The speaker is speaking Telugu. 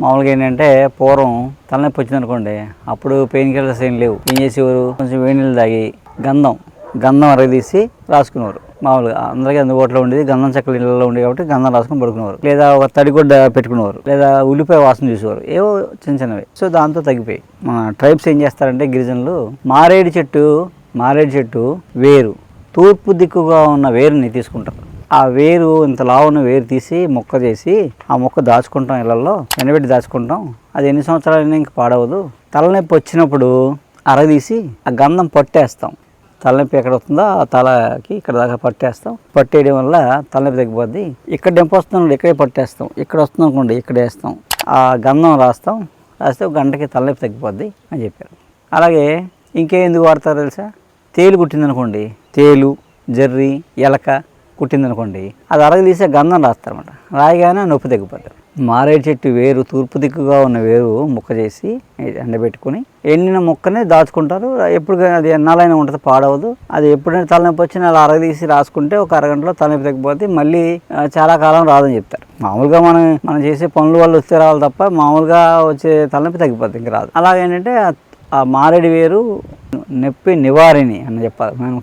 మామూలుగా ఏంటంటే పూర్వం తలనొప్పి వచ్చిందనుకోండి, అప్పుడు పెయిన్ కిల్లర్స్ ఏం లేవు. ఏం చేసేవారు, కొంచెం వేడి నీళ్ళు తాగి గంధం అరగదీసి రాసుకునేవారు. మామూలుగా అందరికీ అందుబాటులో ఉండేది గంధం చెక్కలు ఇళ్ళలో ఉండేవి కాబట్టి గంధం రాసుకొని పడుకునేవారు. లేదా ఒక తడిగుడ్డ పెట్టుకునేవారు, లేదా ఉల్లిపాయ వాసన చూసేవారు. ఏవో చిన్నవి. సో దాంతో తగ్గిపోయి మన ట్రైబ్స్ ఏం చేస్తారంటే గిరిజనులు మారేడు చెట్టు వేరు, తూర్పు దిక్కుగా ఉన్న వేరుని తీసుకుంటారు. ఆ వేరు ఇంత లావున్న వేరు తీసి మొక్క చేసి ఆ మొక్క దాచుకుంటాం, ఇళ్ళల్లో ఎండబెట్టి దాచుకుంటాం. అది ఎన్ని సంవత్సరాలైనా ఇంక పాడవదు. తలనొప్పి వచ్చినప్పుడు అరగదీసి ఆ గంధం పట్టేస్తాం. తలనొప్పి ఎక్కడ వస్తుందో ఆ తలకి ఇక్కడ దాకా పట్టేస్తాం. పట్టేయడం వల్ల తలనొప్పి తగ్గిపోద్ది. ఇక్కడ నొప్పి వస్తున్నాడు ఇక్కడే పట్టేస్తాం, ఇక్కడ వస్తుంది అనుకోండి ఇక్కడ వేస్తాం, ఆ గంధం రాస్తే ఒక గంటకి తలనొప్పి తగ్గిపోద్ది అని చెప్పారు. అలాగే ఇంకే ఎందుకు వాడతారో తెలుసా, తేలు కుట్టిందనుకోండి, తేలు, జర్రి, ఎలక కుట్టిందనుకోండి, అది అరగదీసే గంధం రాస్తారన్నమాట. రాయగానే నొప్పి తగ్గిపోతారు. మారేడు చెట్టు వేరు, తూర్పు దిక్కుగా ఉన్న వేరు ముక్క చేసి ఎండబెట్టుకుని ఎండిన మొక్కనే దాచుకుంటారు. ఎప్పుడు అది ఎన్నాలైనా ఉంటుంది, పాడవదు. అది ఎప్పుడైనా తలనొప్పి వచ్చినా అలా అరగదీసి రాసుకుంటే ఒక అరగంటలో తలనొప్పి తగ్గిపోతే మళ్ళీ చాలా కాలం రాదని చెప్తారు. మామూలుగా మనం చేసే పనుల వల్ల వస్తే రావాలి తప్ప మామూలుగా వచ్చే తలనొప్పి తగ్గిపోతుంది, ఇంక రాదు. అలాగేంటంటే ఆ మారేడు వేరు నొప్పి నివారిణి అని చెప్పాలి. మనం